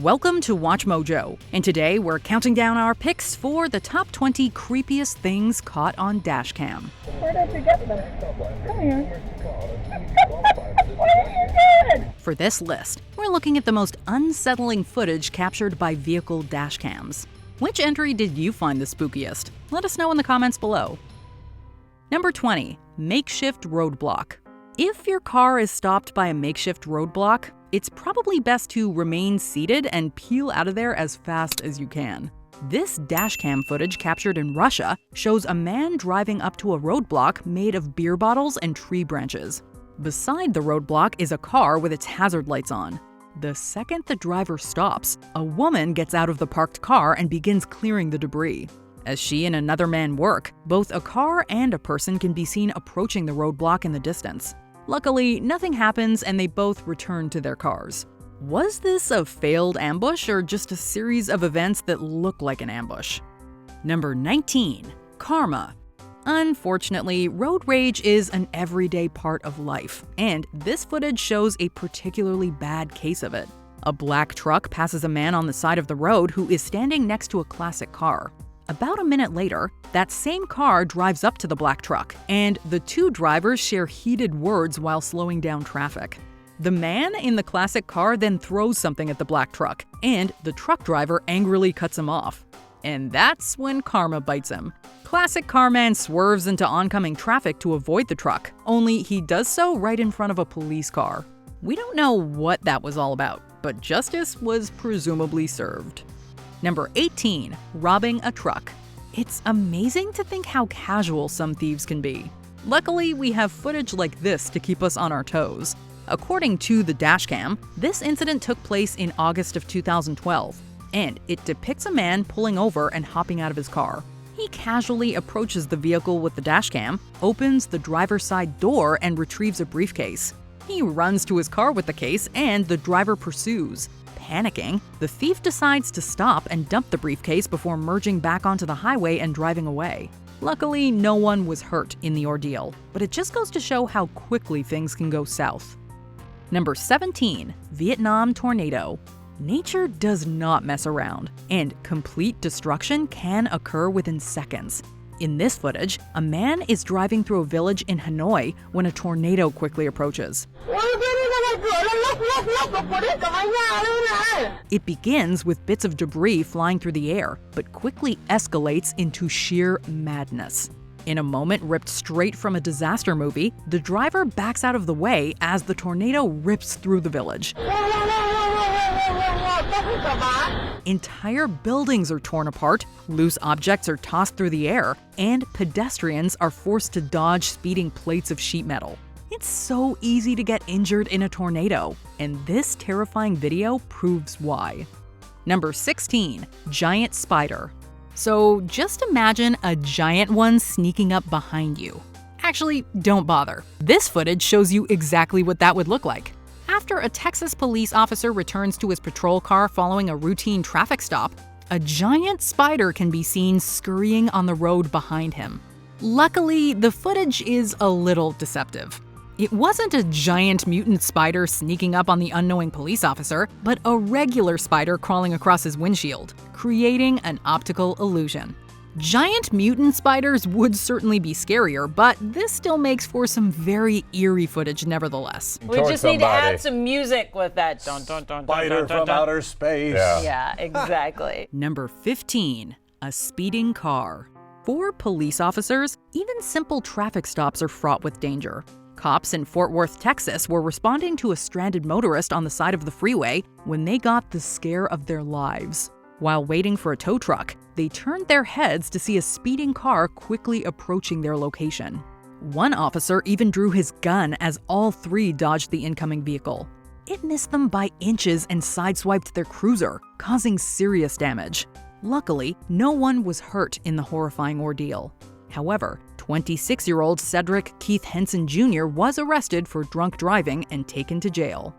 Welcome to WatchMojo, and today we're counting down our picks for the top 20 creepiest things caught on dashcam. Where did you get them? Come here. What are you doing? For this list, we're looking at the most unsettling footage captured by vehicle dashcams. Which entry did you find the spookiest? Let us know in the comments below. Number 20. Makeshift roadblock. If your car is stopped by a makeshift roadblock, it's probably best to remain seated and peel out of there as fast as you can. This dashcam footage captured in Russia shows a man driving up to a roadblock made of beer bottles and tree branches. Beside the roadblock is a car with its hazard lights on. The second the driver stops, a woman gets out of the parked car and begins clearing the debris. As she and another man work, both a car and a person can be seen approaching the roadblock in the distance. Luckily, nothing happens and they both return to their cars. Was this a failed ambush or just a series of events that look like an ambush? Number 19. Karma. Unfortunately, road rage is an everyday part of life, and this footage shows a particularly bad case of it. A black truck passes a man on the side of the road who is standing next to a classic car. About a minute later, that same car drives up to the black truck, and the two drivers share heated words while slowing down traffic. The man in the classic car then throws something at the black truck, and the truck driver angrily cuts him off. And that's when karma bites him. Classic car man swerves into oncoming traffic to avoid the truck, only he does so right in front of a police car. We don't know what that was all about, but justice was presumably served. Number 18. Robbing a truck. It's amazing to think how casual some thieves can be. Luckily, we have footage like this to keep us on our toes. According to the dashcam, this incident took place in August of 2012, and it depicts a man pulling over and hopping out of his car. He casually approaches the vehicle with the dashcam, opens the driver's side door, and retrieves a briefcase. He runs to his car with the case, and the driver pursues. Panicking, the thief decides to stop and dump the briefcase before merging back onto the highway and driving away. Luckily, no one was hurt in the ordeal, but it just goes to show how quickly things can go south. Number 17. Vietnam tornado. Nature does not mess around, and complete destruction can occur within seconds. In this footage, a man is driving through a village in Hanoi when a tornado quickly approaches. It begins with bits of debris flying through the air, but quickly escalates into sheer madness. In a moment ripped straight from a disaster movie, the driver backs out of the way as the tornado rips through the village. Entire buildings are torn apart, loose objects are tossed through the air, and pedestrians are forced to dodge speeding plates of sheet metal. It's so easy to get injured in a tornado, and this terrifying video proves why. Number 16. Giant spider. So just imagine a giant one sneaking up behind you. Actually, don't bother. This footage shows you exactly what that would look like. After a Texas police officer returns to his patrol car following a routine traffic stop, a giant spider can be seen scurrying on the road behind him. Luckily, the footage is a little deceptive. It wasn't a giant mutant spider sneaking up on the unknowing police officer, but a regular spider crawling across his windshield, creating an optical illusion. Giant mutant spiders would certainly be scarier, but this still makes for some very eerie footage nevertheless. We just need to add some music with that. Dun, dun, dun, Spider from outer space. Yeah, exactly. Number 15. A speeding car. For police officers, even simple traffic stops are fraught with danger. Cops in Fort Worth, Texas were responding to a stranded motorist on the side of the freeway when they got the scare of their lives. While waiting for a tow truck, they turned their heads to see a speeding car quickly approaching their location. One officer even drew his gun as all three dodged the incoming vehicle. It missed them by inches and sideswiped their cruiser, causing serious damage. Luckily, no one was hurt in the horrifying ordeal. However, 26-year-old Cedric Keith Henson Jr. was arrested for drunk driving and taken to jail.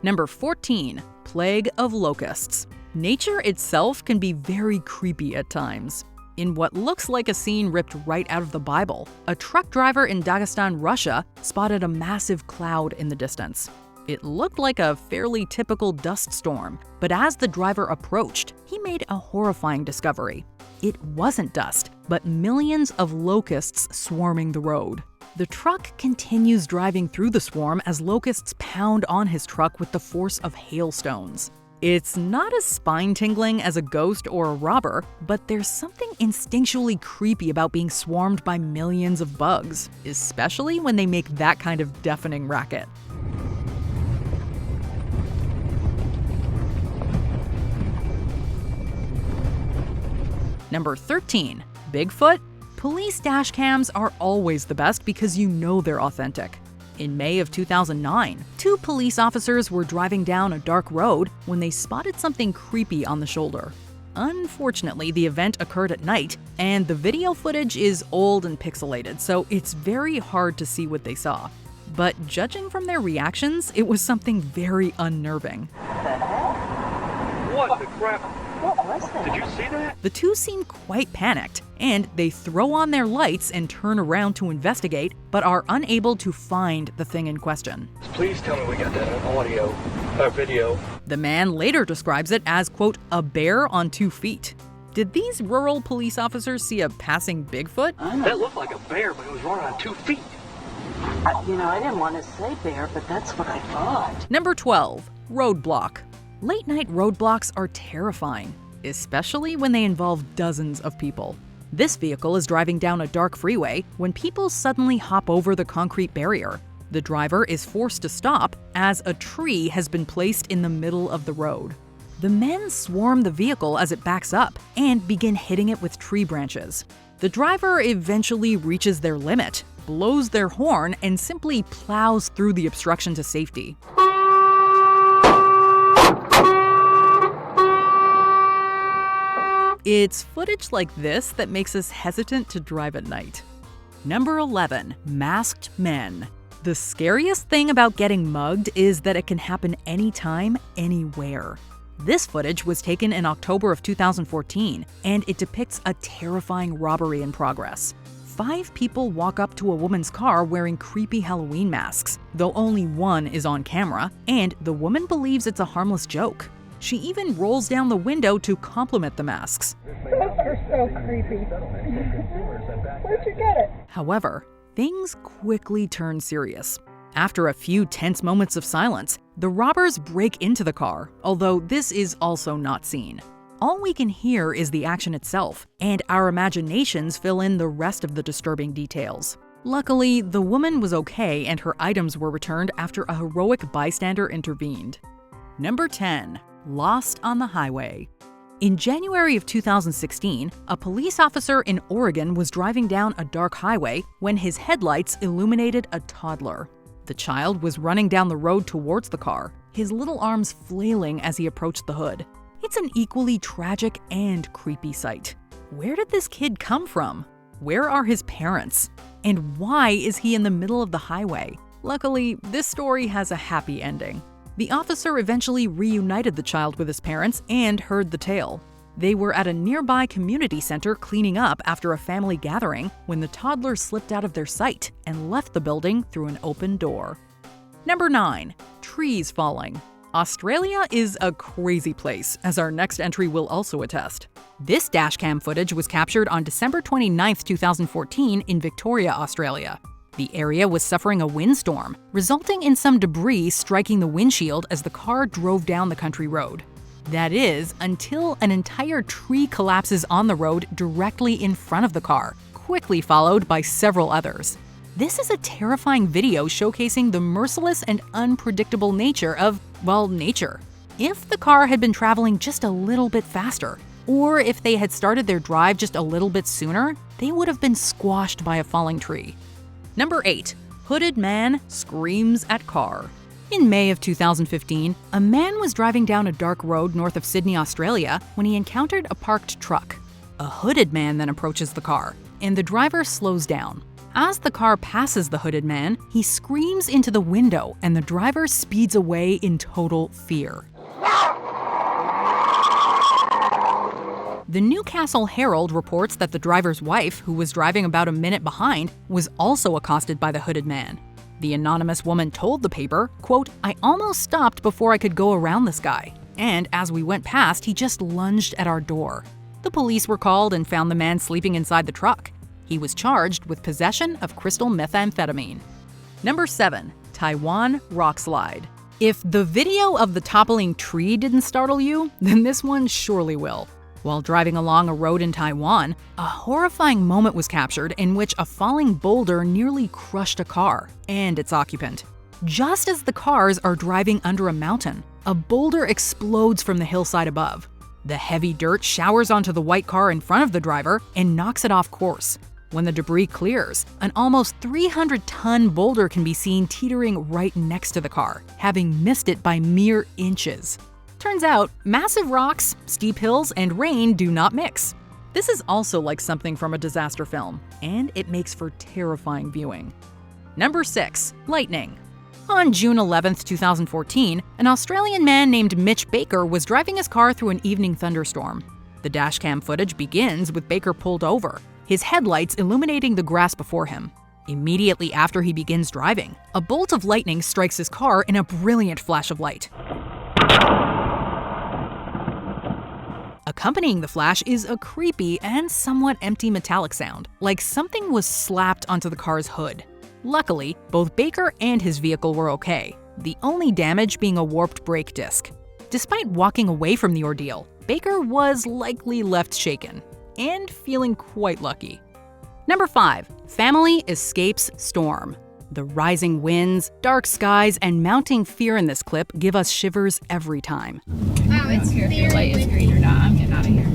Number 14. Plague of locusts. Nature itself can be very creepy at times. In what looks like a scene ripped right out of the Bible, a truck driver in Dagestan, Russia, spotted a massive cloud in the distance. It looked like a fairly typical dust storm, but as the driver approached, he made a horrifying discovery. It wasn't dust, but millions of locusts swarming the road. The truck continues driving through the swarm as locusts pound on his truck with the force of hailstones. It's not as spine-tingling as a ghost or a robber, but there's something instinctually creepy about being swarmed by millions of bugs, especially when they make that kind of deafening racket. Number 13. Bigfoot? Police dash cams are always the best because you know they're authentic. In May of 2009, 2 police officers were driving down a dark road when they spotted something creepy on the shoulder. Unfortunately, the event occurred at night, and the video footage is old and pixelated, so it's very hard to see what they saw. But judging from their reactions, it was something very unnerving. What the crap? What was that? Did you see that? The 2 seem quite panicked, and they throw on their lights and turn around to investigate, but are unable to find the thing in question. Please tell me we got that on video. The man later describes it as, quote, a bear on 2 feet. Did these rural police officers see a passing Bigfoot? That looked like a bear, but it was running on 2 feet. I didn't want to say bear, but that's what I thought. Number 12. Roadblock. Late-night roadblocks are terrifying, especially when they involve dozens of people. This vehicle is driving down a dark freeway when people suddenly hop over the concrete barrier. The driver is forced to stop as a tree has been placed in the middle of the road. The men swarm the vehicle as it backs up and begin hitting it with tree branches. The driver eventually reaches their limit, blows their horn, and simply plows through the obstruction to safety. It's footage like this that makes us hesitant to drive at night. Number 11. Masked men. The scariest thing about getting mugged is that it can happen anytime, anywhere. This footage was taken in October of 2014, and it depicts a terrifying robbery in progress. 5 people walk up to a woman's car wearing creepy Halloween masks, though only one is on camera, and the woman believes it's a harmless joke. She even rolls down the window to compliment the masks. Those are so creepy. Where'd you get it? However, things quickly turn serious. After a few tense moments of silence, the robbers break into the car, although this is also not seen. All we can hear is the action itself, and our imaginations fill in the rest of the disturbing details. Luckily, the woman was okay and her items were returned after a heroic bystander intervened. Number 10. Lost on the highway. In January of 2016, a police officer in Oregon was driving down a dark highway when his headlights illuminated a toddler. The child was running down the road towards the car, his little arms flailing as he approached the hood. It's an equally tragic and creepy sight. Where did this kid come from? Where are his parents? And why is he in the middle of the highway? Luckily, this story has a happy ending. The officer eventually reunited the child with his parents and heard the tale. They were at a nearby community center cleaning up after a family gathering when the toddler slipped out of their sight and left the building through an open door. Number 9. Trees falling. Australia is a crazy place, as our next entry will also attest. This dashcam footage was captured on December 29, 2014 in Victoria, Australia. The area was suffering a windstorm, resulting in some debris striking the windshield as the car drove down the country road. That is, until an entire tree collapses on the road directly in front of the car, quickly followed by several others. This is a terrifying video showcasing the merciless and unpredictable nature of, well, nature. If the car had been traveling just a little bit faster, or if they had started their drive just a little bit sooner, they would have been squashed by a falling tree. Number 8. Hooded man screams at car. In May of 2015, a man was driving down a dark road north of Sydney, Australia, when he encountered a parked truck. A hooded man then approaches the car, and the driver slows down. As the car passes the hooded man, he screams into the window, and the driver speeds away in total fear. The Newcastle Herald reports that the driver's wife, who was driving about a minute behind, was also accosted by the hooded man. The anonymous woman told the paper, quote, "I almost stopped before I could go around this guy. And as we went past, he just lunged at our door." The police were called and found the man sleeping inside the truck. He was charged with possession of crystal methamphetamine. Number 7. Taiwan rock slide. If the video of the toppling tree didn't startle you, then this one surely will. While driving along a road in Taiwan, a horrifying moment was captured in which a falling boulder nearly crushed a car and its occupant. Just as the cars are driving under a mountain, a boulder explodes from the hillside above. The heavy dirt showers onto the white car in front of the driver and knocks it off course. When the debris clears, an almost 300-ton boulder can be seen teetering right next to the car, having missed it by mere inches. Turns out, massive rocks, steep hills, and rain do not mix. This is also like something from a disaster film, and it makes for terrifying viewing. Number 6. Lightning. On June 11, 2014, an Australian man named Mitch Baker was driving his car through an evening thunderstorm. The dashcam footage begins with Baker pulled over, his headlights illuminating the grass before him. Immediately after he begins driving, a bolt of lightning strikes his car in a brilliant flash of light. Accompanying the flash is a creepy and somewhat empty metallic sound, like something was slapped onto the car's hood. Luckily, both Baker and his vehicle were okay, the only damage being a warped brake disc. Despite walking away from the ordeal, Baker was likely left shaken and feeling quite lucky. Number 5. Family escapes storm. The rising winds, dark skies, and mounting fear in this clip give us shivers every time. Wow, it's here. If your light is green or not, I'm getting out of here.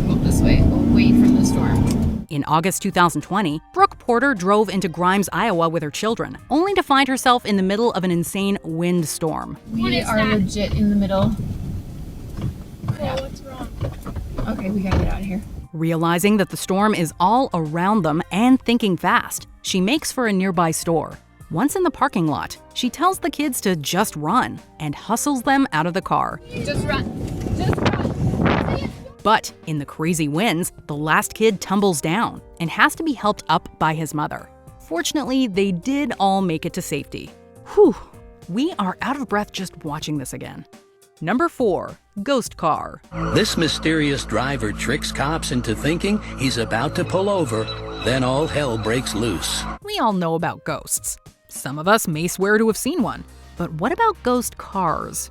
Go this way, away from the storm. In August 2020, Brooke Porter drove into Grimes, Iowa with her children, only to find herself in the middle of an insane windstorm. We are legit in the middle. Oh, what's wrong? Okay, we gotta get out of here. Realizing that the storm is all around them and thinking fast, she makes for a nearby store. Once in the parking lot, she tells the kids to just run and hustles them out of the car. Just run. Just run. But in the crazy winds, the last kid tumbles down and has to be helped up by his mother. Fortunately, they did all make it to safety. Whew, we are out of breath just watching this again. Number 4. Ghost car. This mysterious driver tricks cops into thinking he's about to pull over, then all hell breaks loose. We all know about ghosts. Some of us may swear to have seen one, but what about ghost cars?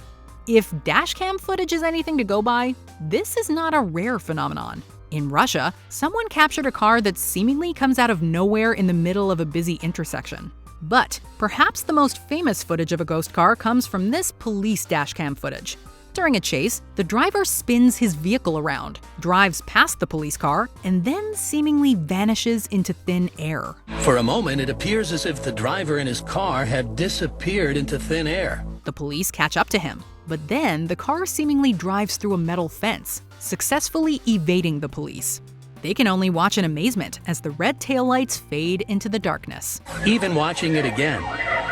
If dashcam footage is anything to go by, this is not a rare phenomenon. In Russia, someone captured a car that seemingly comes out of nowhere in the middle of a busy intersection. But perhaps the most famous footage of a ghost car comes from this police dashcam footage. During a chase, the driver spins his vehicle around, drives past the police car, and then seemingly vanishes into thin air. For a moment, it appears as if the driver and his car have disappeared into thin air. The police catch up to him, but then the car seemingly drives through a metal fence, successfully evading the police. They can only watch in amazement as the red taillights fade into the darkness. Even watching it again,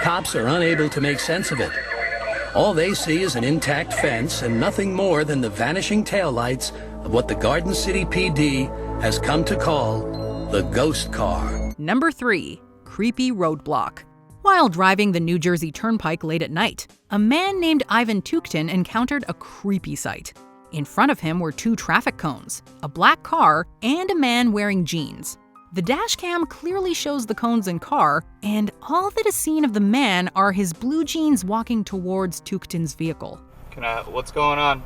cops are unable to make sense of it. All they see is an intact fence and nothing more than the vanishing taillights of what the Garden City PD has come to call the ghost car. Number 3. Creepy roadblock. While driving the New Jersey Turnpike late at night, a man named Ivan Tuktin encountered a creepy sight. In front of him were 2 traffic cones, a black car, and a man wearing jeans. The dashcam clearly shows the cones and car, and all that is seen of the man are his blue jeans walking towards Tuktin's vehicle. What's going on?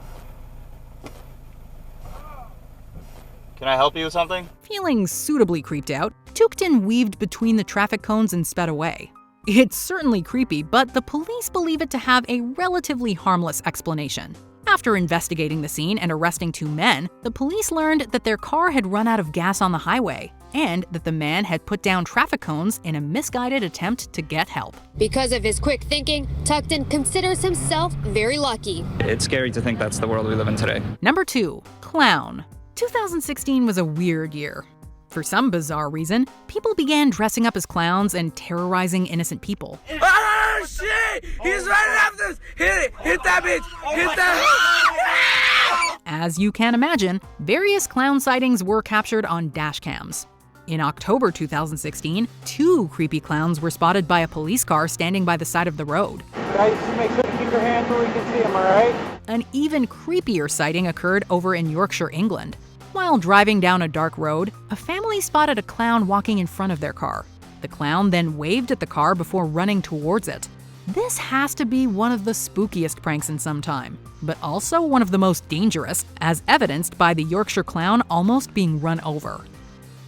Can I help you with something? Feeling suitably creeped out, Tuktin weaved between the traffic cones and sped away. It's certainly creepy, but the police believe it to have a relatively harmless explanation. After investigating the scene and arresting 2 men, the police learned that their car had run out of gas on the highway, and that the man had put down traffic cones in a misguided attempt to get help. Because of his quick thinking, Tuktin considers himself very lucky. It's scary to think that's the world we live in today. Number 2. Clown. 2016 was a weird year. For some bizarre reason, people began dressing up as clowns and terrorizing innocent people. Oh, shit! He's running after us! Hit it! Hit that bitch! Hit that! As you can imagine, various clown sightings were captured on dash cams. In October 2016, 2 creepy clowns were spotted by a police car standing by the side of the road. Guys, just make sure to keep your hands where we can see them, alright? An even creepier sighting occurred over in Yorkshire, England. While driving down a dark road, a family spotted a clown walking in front of their car. The clown then waved at the car before running towards it. This has to be one of the spookiest pranks in some time, but also one of the most dangerous, as evidenced by the Yorkshire clown almost being run over.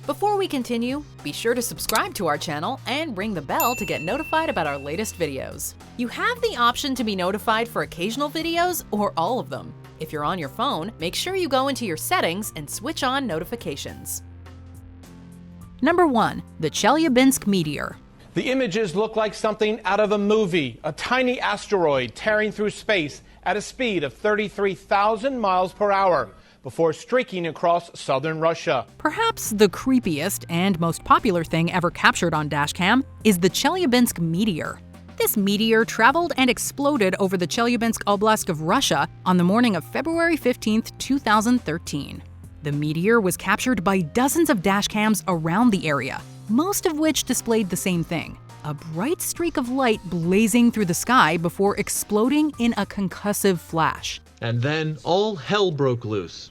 Before we continue, be sure to subscribe to our channel and ring the bell to get notified about our latest videos. You have the option to be notified for occasional videos or all of them. If you're on your phone, make sure you go into your settings and switch on notifications. Number 1. The Chelyabinsk meteor. The images look like something out of a movie, a tiny asteroid tearing through space at a speed of 33,000 miles per hour before streaking across southern Russia. Perhaps the creepiest and most popular thing ever captured on dashcam is the Chelyabinsk meteor. This meteor traveled and exploded over the Chelyabinsk Oblast of Russia on the morning of February 15, 2013. The meteor was captured by dozens of dashcams around the area, most of which displayed the same thing: a bright streak of light blazing through the sky before exploding in a concussive flash. And then all hell broke loose.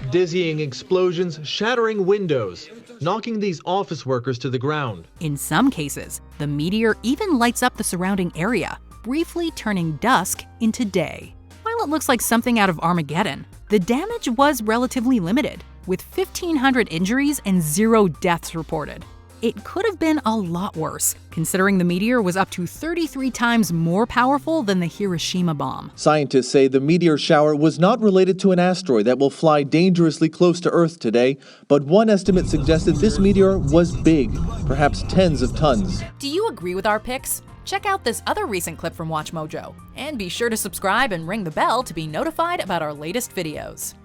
Dizzying explosions shattering windows, knocking these office workers to the ground. In some cases, the meteor even lights up the surrounding area, briefly turning dusk into day. While it looks like something out of Armageddon, the damage was relatively limited, with 1,500 injuries and 0 deaths reported. It could have been a lot worse, considering the meteor was up to 33 times more powerful than the Hiroshima bomb. Scientists say the meteor shower was not related to an asteroid that will fly dangerously close to Earth today, but one estimate suggested this meteor was big, perhaps tens of tons. Do you agree with our picks? Check out this other recent clip from WatchMojo, and be sure to subscribe and ring the bell to be notified about our latest videos.